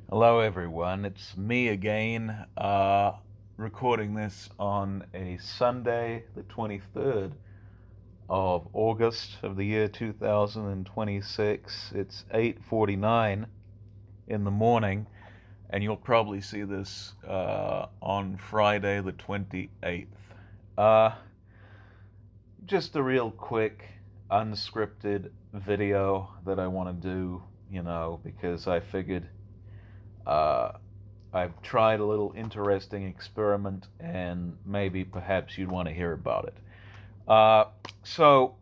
Hello, everyone. It's me again, recording this on a Sunday, the 23rd of August of the year 2026. It's 8:49 in the morning, and you'll probably see this on Friday, the 28th. Uh, just a real quick, unscripted video that I want to do, because I figured. Uh, I've tried a little interesting experiment, and maybe perhaps you'd want to hear about it. Uh, so,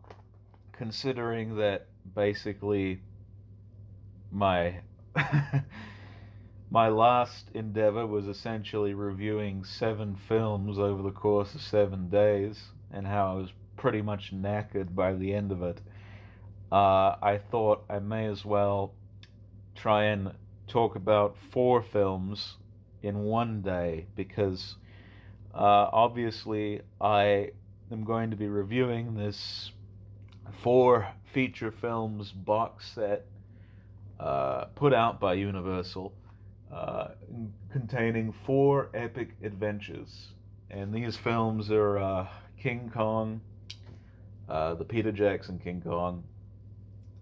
considering that basically my my last endeavor was essentially reviewing 7 films over the course of 7 days, and how I was pretty much knackered by the end of it, I thought I may as well try and talk about 4 films in one day because obviously I am going to be reviewing this 4 feature films box set put out by Universal, uh, containing 4 epic adventures. And these films are King Kong, the Peter Jackson King Kong,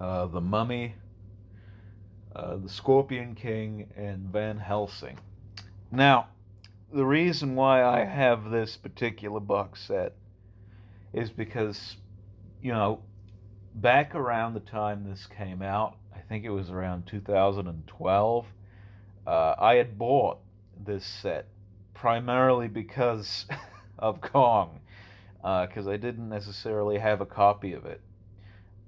The Mummy, The Scorpion King, and Van Helsing. Now, the reason why I have this particular box set is because, you know, back around the time this came out, I think it was around 2012, I had bought this set primarily because of Kong, because I didn't necessarily have a copy of it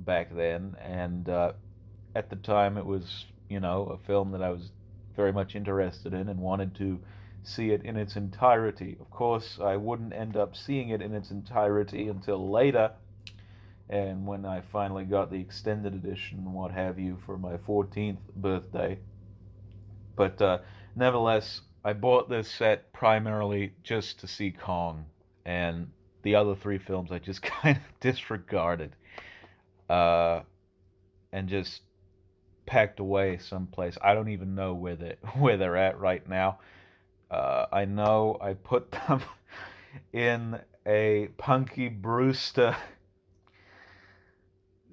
back then, and at the time it was, a film that I was very much interested in and wanted to see it in its entirety. Of course, I wouldn't end up seeing it in its entirety until later, and when I finally got the extended edition and what have you for my 14th birthday. But nevertheless, I bought this set primarily just to see Kong, and the other 3 films I just kind of disregarded, uh, and just packed away someplace. I don't even know where they where they're at right now. I know I put them in a Punky Brewster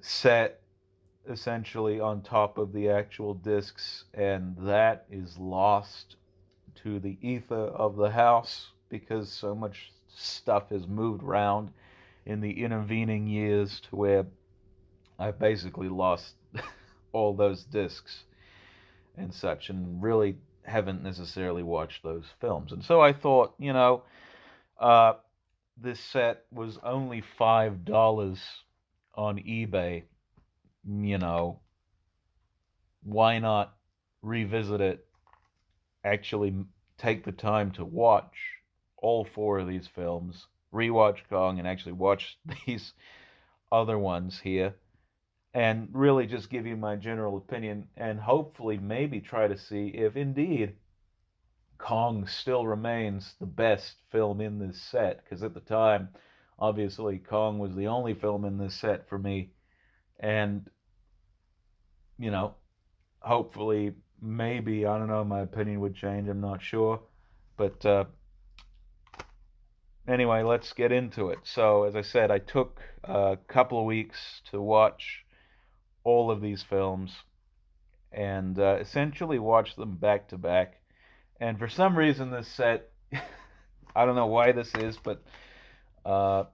set, essentially on top of the actual discs, and that is lost to the ether of the house because so much stuff has moved around in the intervening years to where I basically lost all those discs and such, and really haven't necessarily watched those films. And so I thought, uh, this set was only $5 on eBay. You know, why not revisit it? Actually, take the time to watch all 4 of these films, rewatch Kong, and actually watch these other ones here, and really just give you my general opinion, and hopefully maybe try to see if indeed Kong still remains the best film in this set. Because at the time, obviously, Kong was the only film in this set for me, and you know, hopefully, maybe, I don't know, my opinion would change. I'm not sure, but anyway, let's get into it. So, as I said, I took a couple of weeks to watch all of these films and essentially watch them back to back. And for some reason, this set, I don't know why this is, but uh,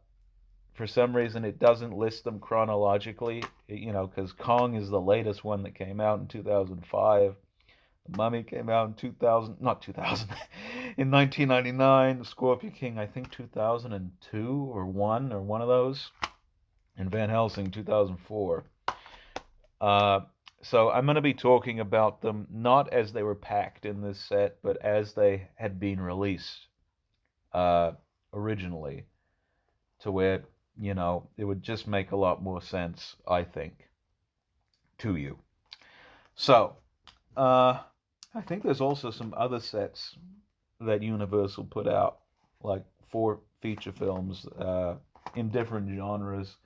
for some reason, it doesn't list them chronologically, because Kong is the latest one that came out in 2005. The Mummy came out in 2000, not 2000, in 1999. The Scorpion King, I think 2002 or 1 or one of those. And Van Helsing, 2004. Uh, so I'm going to be talking about them not as they were packed in this set, but as they had been released uh, originally, to where, it would just make a lot more sense, I think, to you. So, I think there's also some other sets that Universal put out, like 4 feature films in different genres.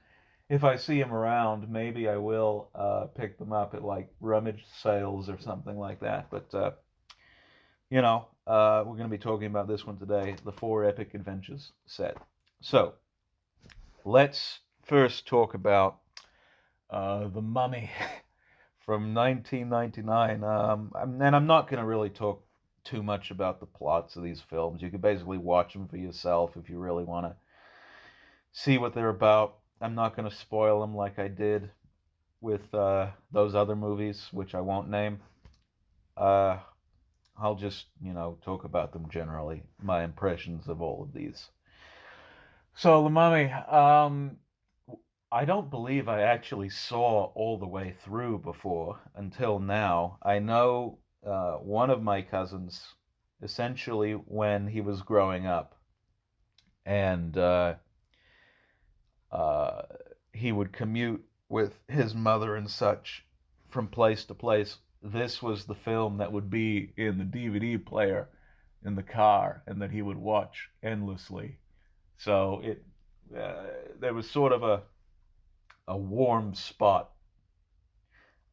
If I see them around, maybe I will pick them up at like rummage sales or something like that. But we're going to be talking about this one today, the Four Epic Adventures set. So, let's first talk about The Mummy from 1999. And I'm not going to really talk too much about the plots of these films. You can basically watch them for yourself if you really want to see what they're about. I'm not going to spoil them like I did with those other movies, which I won't name. Uh, I'll just, talk about them generally, my impressions of all of these. So, The Mummy, I don't believe I actually saw all the way through before until now. I know one of my cousins, essentially when he was growing up, and uh, he would commute with his mother and such from place to place. This was the film that would be in the DVD player in the car and that he would watch endlessly. So there was sort of a warm spot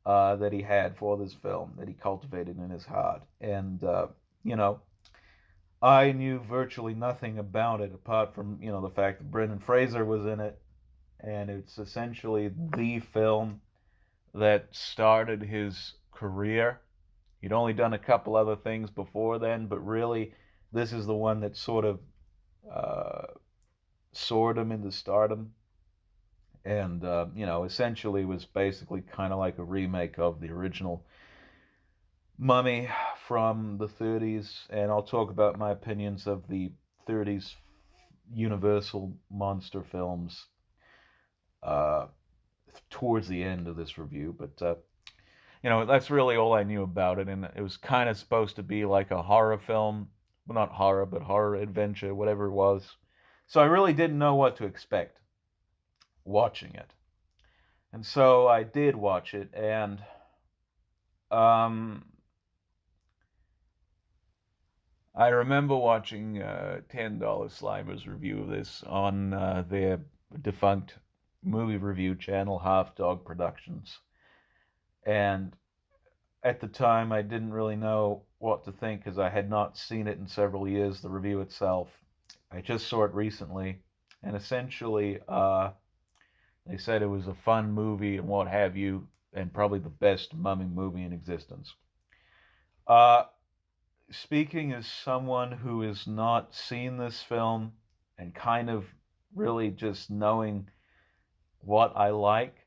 that he had for this film that he cultivated in his heart. And, you know, I knew virtually nothing about it apart from, the fact that Brendan Fraser was in it. And it's essentially the film that started his career. He'd only done a couple other things before then, but really, this is the one that sort of uh, soared him into stardom. And, essentially was basically kind of like a remake of the original Mummy from the 30s. And I'll talk about my opinions of the 30s Universal monster films uh, towards the end of this review. But that's really all I knew about it, and it was kind of supposed to be like a horror film. Well, not horror, but horror adventure, whatever it was. So I really didn't know what to expect watching it. And so I did watch it, and um, I remember watching $10 Slimer's review of this on their defunct movie review channel, Half Dog Productions. And at the time, I didn't really know what to think because I had not seen it in several years, the review itself. I just saw it recently, and essentially, they said it was a fun movie and what have you, and probably the best mummy movie in existence. Uh, Speaking as someone who has not seen this film and kind of really just knowing what I like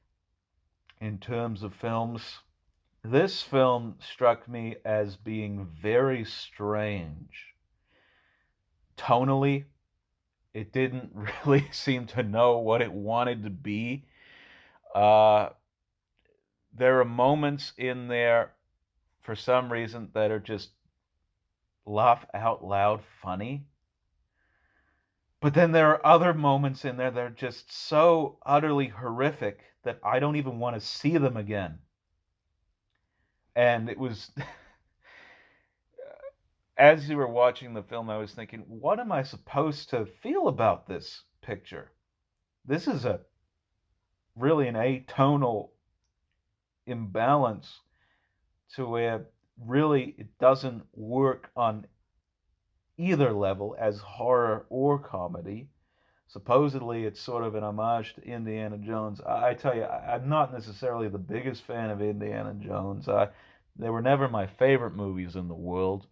in terms of films, this film struck me as being very strange. Tonally, it didn't really seem to know what it wanted to be. Uh, there are moments in there, for some reason, that are just laugh out loud funny. But then there are other moments in there that are just so utterly horrific that I don't even want to see them again. And it was, as you were watching the film, I was thinking, what am I supposed to feel about this picture? This is really an atonal imbalance to where really it doesn't work on either level as horror or comedy. Supposedly, it's sort of an homage to Indiana Jones. I tell you, I'm not necessarily the biggest fan of Indiana Jones. They were never my favorite movies in the world.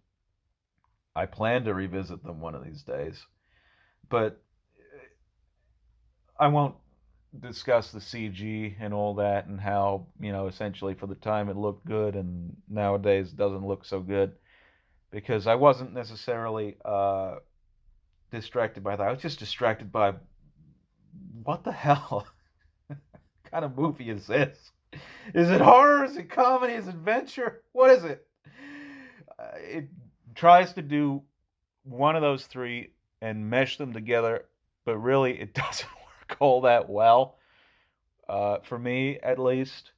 I plan to revisit them one of these days. But I won't discuss the CG and all that and how, essentially for the time it looked good and nowadays doesn't look so good because I wasn't necessarily distracted by that. I was just distracted by what the hell kind of movie is this? Is it horror? Is it comedy? Is it adventure? What is it? It tries to do one of those three and mesh them together, but really it doesn't work all that well. For me, at least.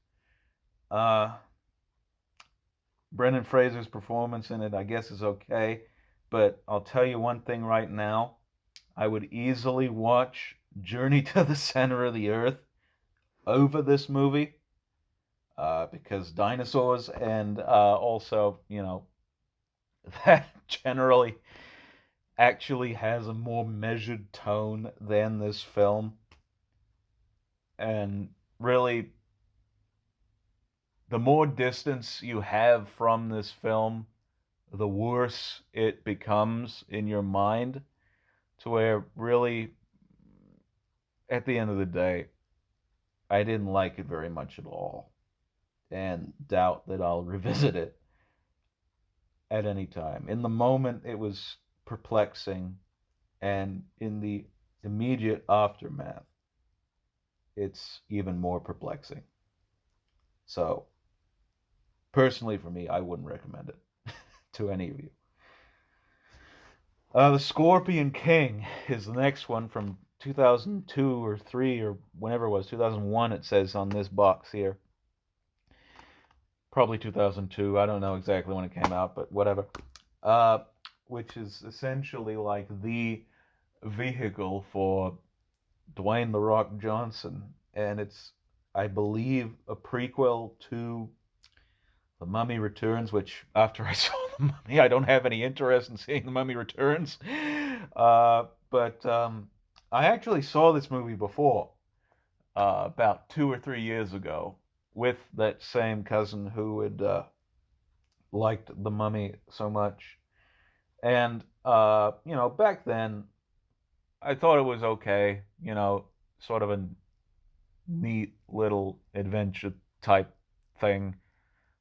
Brendan Fraser's performance in it, I guess, is okay. But I'll tell you one thing right now. I would easily watch Journey to the Center of the Earth over this movie because dinosaurs and also, that generally actually has a more measured tone than this film. And really, the more distance you have from this film, the worse it becomes in your mind, to where really, at the end of the day, I didn't like it very much at all, and doubt that I'll revisit it at any time. In the moment, it was perplexing, and in the immediate aftermath, it's even more perplexing. So, personally, for me, I wouldn't recommend it to any of you. The Scorpion King is the next one from 2002 or 3 or whenever it was, 2001 it says on this box here. Probably 2002. I don't know exactly when it came out, but whatever. Uh, which is essentially like the vehicle for Dwayne The Rock Johnson. And it's, I believe, a prequel to The Mummy Returns, which after I saw The Mummy, I don't have any interest in seeing The Mummy Returns. But I actually saw this movie before, about 2 or 3 years ago, with that same cousin who had liked The Mummy so much. And, back then, I thought it was okay, sort of a neat little adventure type thing,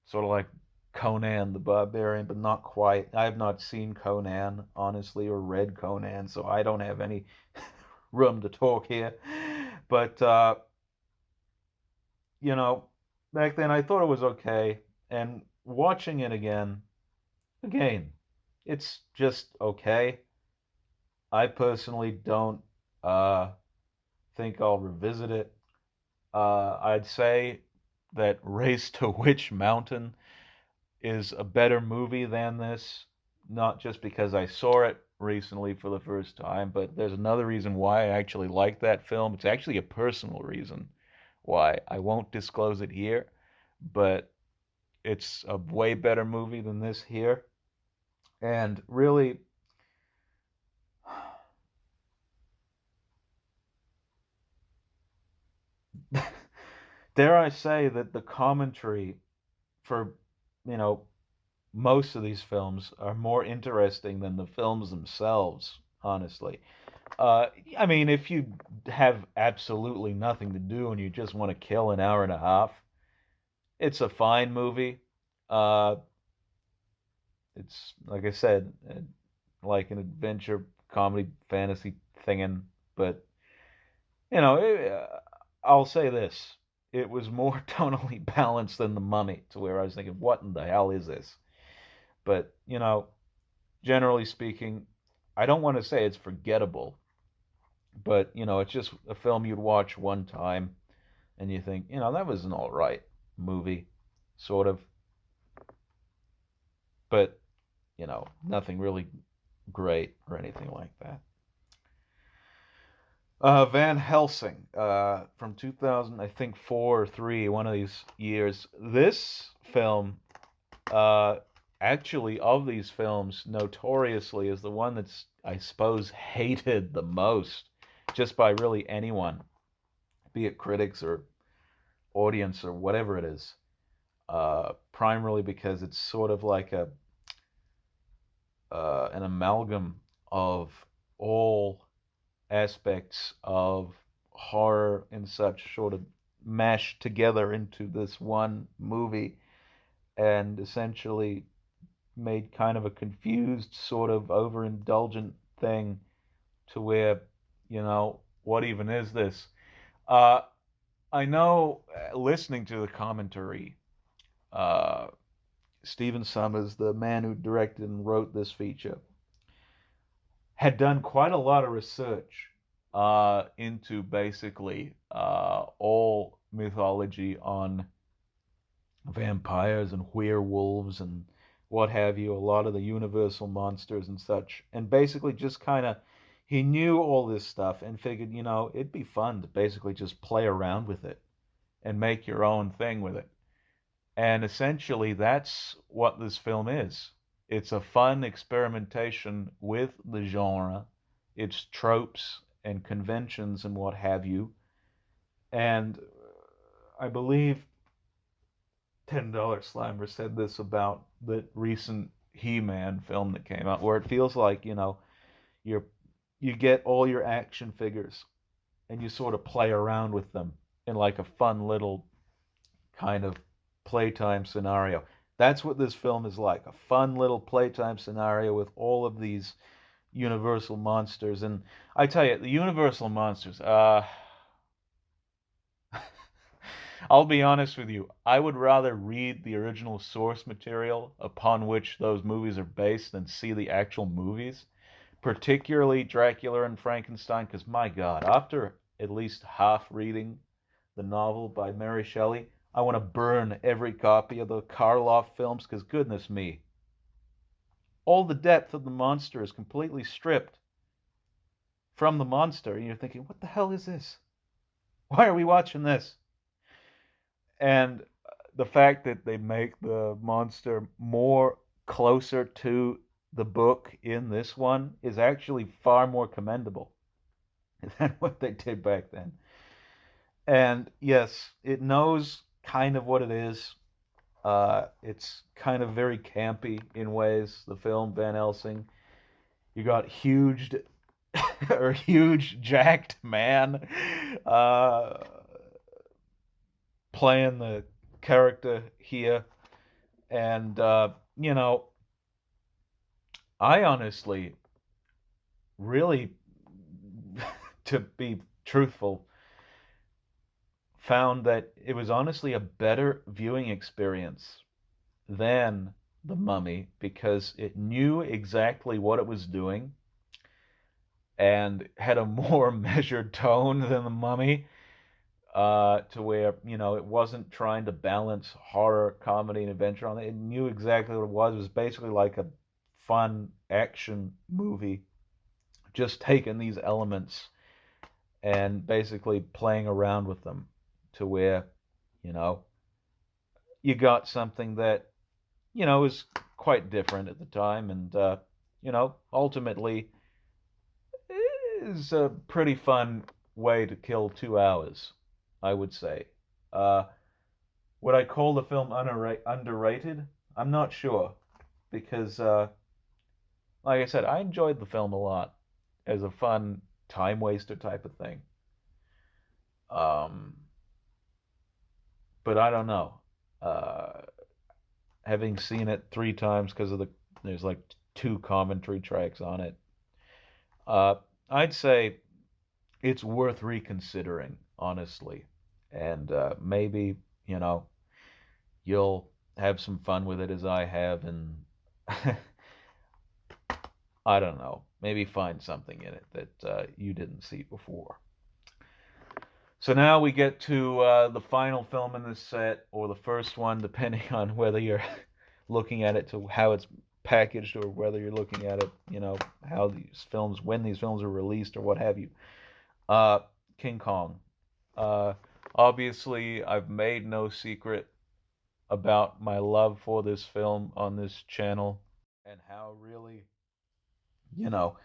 sort of like Conan the Barbarian, but not quite. I have not seen Conan, honestly, or read Conan, so I don't have any room to talk here. But, you know, back then I thought it was okay, and watching it again, it's just okay. I personally don't think I'll revisit it. I'd say that Race to Witch Mountain is a better movie than this, not just because I saw it recently for the first time, but there's another reason why I actually like that film. It's actually a personal reason why. I won't disclose it here, but it's a way better movie than this here. And really, dare I say that the commentary for, you know, most of these films are more interesting than the films themselves, honestly. I mean, if you have absolutely nothing to do and you just want to kill an hour and a half, it's a fine movie. Uh, it's, like I said, like an adventure comedy fantasy thingin', but I'll say this. It was more tonally balanced than The Mummy, to where I was thinking, what in the hell is this? But, generally speaking, I don't want to say it's forgettable, but, it's just a film you'd watch one time and you think, that was an all right movie, sort of. But, nothing really great or anything like that. Van Helsing, from 2000, I think 4 or 3, one of these years. This film, uh, actually, of these films, notoriously is the one that's, I suppose, hated the most, just by really anyone, be it critics or audience or whatever it is. Primarily because it's sort of like an amalgam of all aspects of horror and such, sort of mashed together into this one movie, and essentially made kind of a confused, sort of overindulgent thing, to where, what even is this? Uh, I know, listening to the commentary, uh, Stephen Sommers, the man who directed and wrote this feature, had done quite a lot of research into basically all mythology on vampires and werewolves and what have you, a lot of the universal monsters and such, and basically just kind of, he knew all this stuff and figured, it'd be fun to basically just play around with it and make your own thing with it. And essentially, that's what this film is. It's a fun experimentation with the genre, its tropes and conventions and what have you. And I believe $10 Slimer said this about the recent He-Man film that came out, where it feels like, you're you get all your action figures and you sort of play around with them in like a fun little kind of playtime scenario. That's what this film is like, a fun little playtime scenario with all of these Universal monsters. And I tell you, the Universal monsters, I'll be honest with you, I would rather read the original source material upon which those movies are based than see the actual movies, particularly Dracula and Frankenstein, because my God, after at least half reading the novel by Mary Shelley, I want to burn every copy of the Karloff films, because goodness me, all the depth of the monster is completely stripped from the monster, and you're thinking, what the hell is this? Why are we watching this? And the fact that they make the monster more closer to the book in this one is actually far more commendable than what they did back then. And yes, it knows kind of what it is. It's kind of very campy in ways, the film Van Helsing. You got huge or huge jacked man uh, playing the character here. And, I honestly really, to be truthful, found that it was honestly a better viewing experience than The Mummy because it knew exactly what it was doing and had a more measured tone than The Mummy, to where, it wasn't trying to balance horror, comedy, and adventure on it. It knew exactly what it was. It was basically like a fun action movie, just taking these elements and basically playing around with them to where, you know, you got something that, was quite different at the time and, ultimately is a pretty fun way to kill 2 hours, I would say. Uh, would I call the film underrated? I'm not sure because, like I said, I enjoyed the film a lot as a fun time waster type of thing. Um, but I don't know. Uh, Having seen it 3 times because there's like 2 commentary tracks on it. Uh, I'd say it's worth reconsidering, honestly, and maybe you'll have some fun with it as I have, and I don't know, maybe find something in it that you didn't see before. So now we get to the final film in this set, or the first one, depending on whether you're looking at it to how it's packaged, or whether you're looking at it, how when these films are released, or what have you. Uh, King Kong. Uh, Obviously, I've made no secret about my love for this film on this channel, and how really, you know,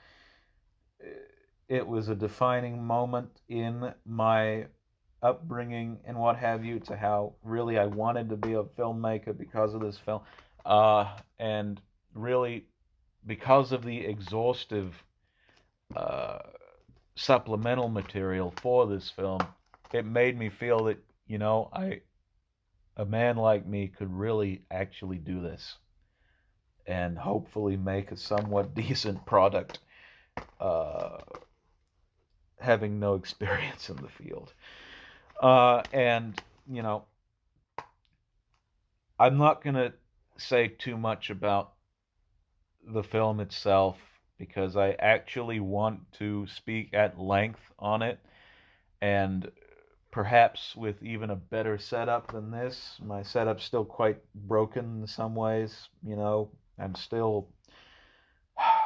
it was a defining moment in my upbringing and what have you, to how really I wanted to be a filmmaker because of this film. And really, because of the exhaustive uh, supplemental material for this film, it made me feel that, a man like me could really actually do this and hopefully make a somewhat decent product, uh, having no experience in the field. And, I'm not going to say too much about the film itself because I actually want to speak at length on it, and perhaps with even a better setup than this. My setup's still quite broken in some ways, I'm still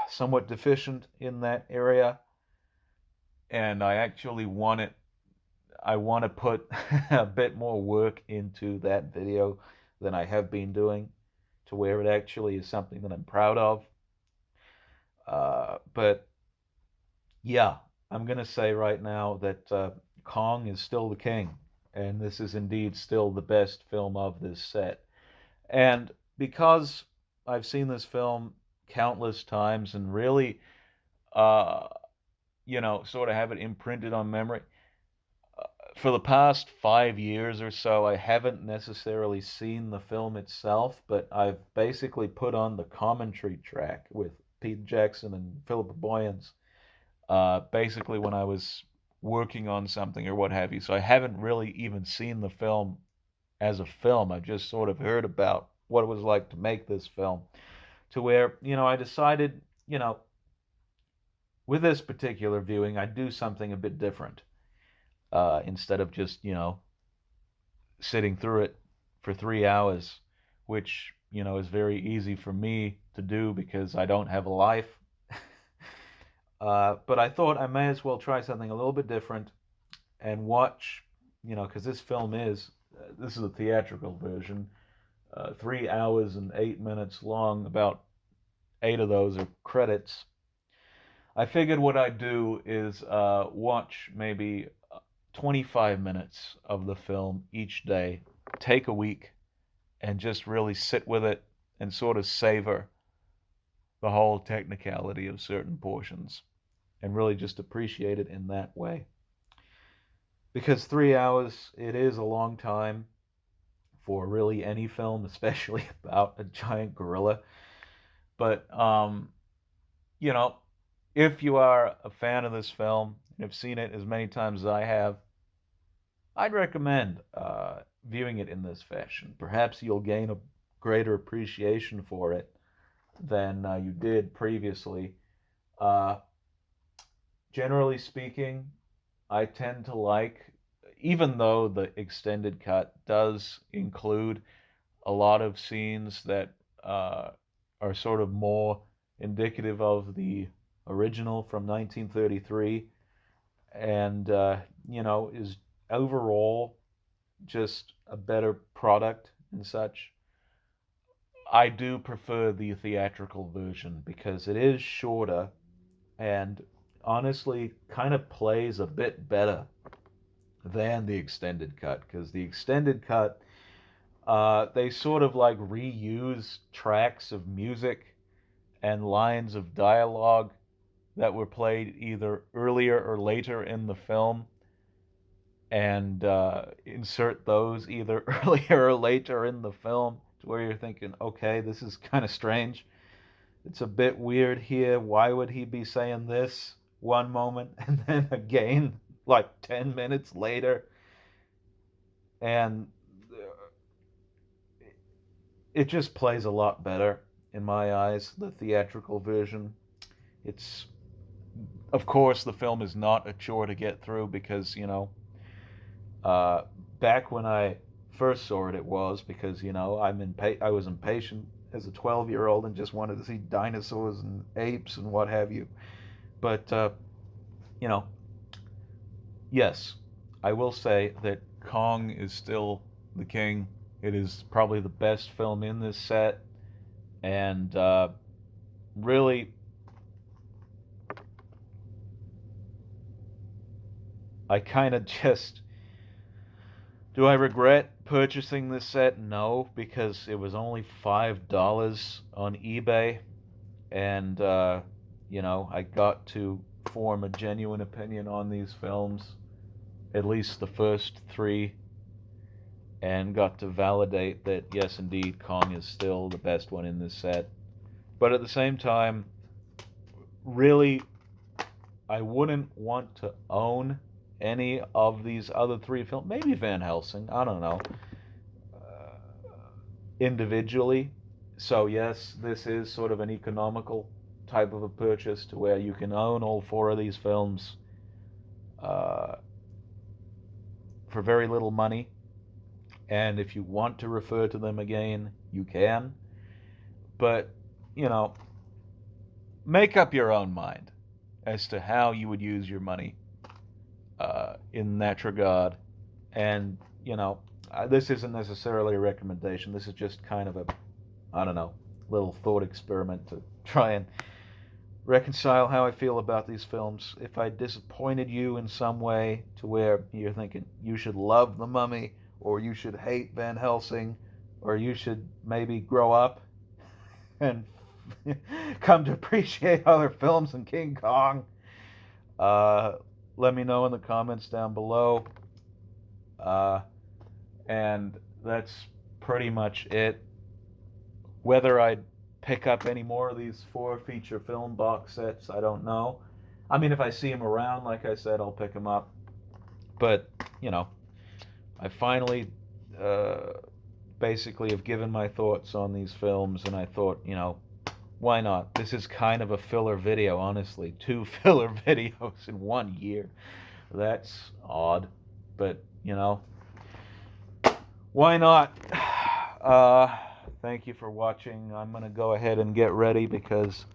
somewhat deficient in that area, and I want to put a bit more work into that video than I have been doing. to where it actually is something that I'm proud of. But yeah, I'm going to say right now that Kong is still the king, and this is indeed still the best film of this set. And because I've seen this film countless times and really, uh, sort of have it imprinted on memory, for the past 5 years or so, I haven't necessarily seen the film itself, but I've basically put on the commentary track with Pete Jackson and Philippa Boyens, basically when I was working on something or what have you. So I haven't really even seen the film as a film. I've just sort of heard about what it was like to make this film, to where, I decided, with this particular viewing, I'd do something a bit different. Instead of just, sitting through it for 3 hours, which, is very easy for me to do because I don't have a life. But I thought I may as well try something a little bit different and watch, because this is a theatrical version, 3 hours and 8 minutes long, about 8 of those are credits. I figured what I'd do is watch maybe 25 minutes of the film each day, take a week, and just really sit with it and sort of savor the whole technicality of certain portions and really just appreciate it in that way. Because 3 hours, it is a long time for really any film, especially about a giant gorilla. But, you know, if you are a fan of this film and have seen it as many times as I have, I'd recommend viewing it in this fashion. Perhaps you'll gain a greater appreciation for it than you did previously. Uh, Generally speaking, I tend to like, even though the extended cut does include a lot of scenes that are sort of more indicative of the original from 1933, and is overall just a better product and such. I do prefer the theatrical version because it is shorter and honestly kind of plays a bit better than the extended cut, because the extended cut, they sort of like reuse tracks of music and lines of dialogue that were played either earlier or later in the film, and insert those either earlier or later in the film, to where you're thinking, okay, this is kind of strange. It's a bit weird here. Why would he be saying this one moment and then again like 10 minutes later? And it just plays a lot better in my eyes, the theatrical version. It's, of course, the film is not a chore to get through because, uh, back when I first saw it, it was because, I was impatient as a 12-year-old and just wanted to see dinosaurs and apes and what have you. But, you know, yes, I will say that Kong is still the king. It is probably the best film in this set, and really, I kind of just. Do I regret purchasing this set? No, because it was only $5 on eBay, and I got to form a genuine opinion on these films, at least the first three, and got to validate that yes, indeed, Kong is still the best one in this set. But at the same time, really, I wouldn't want to own any of these other three films. Maybe Van Helsing, I don't know, individually. So yes, this is sort of an economical type of a purchase, to where you can own all four of these films uh, for very little money. And if you want to refer to them again, you can. But, make up your own mind as to how you would use your money in that regard. And, this isn't necessarily a recommendation. This is just kind of a I don't know, little thought experiment to try and reconcile how I feel about these films. If I disappointed you in some way to where you're thinking you should love The Mummy, or you should hate Van Helsing, or you should maybe grow up and come to appreciate other films than King Kong, let me know in the comments down below. And that's pretty much it. Whether I'd pick up any more of these 4 feature film box sets, I don't know. I mean, if I see them around, like I said, I'll pick them up. But, you know, I finally basically have given my thoughts on these films, and I thought, you know, why not? This is kind of a filler video, honestly. 2 filler videos in 1 year. That's odd, but, you know, why not? Thank you for watching. I'm going to go ahead and get ready because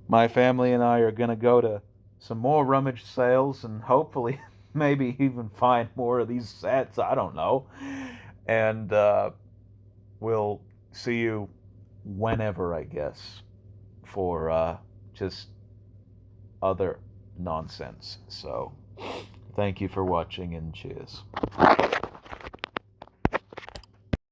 my family and I are going to go to some more rummage sales and hopefully maybe even find more of these sets. I don't know. And we'll see you whenever, I guess, for just other nonsense. So thank you for watching and cheers.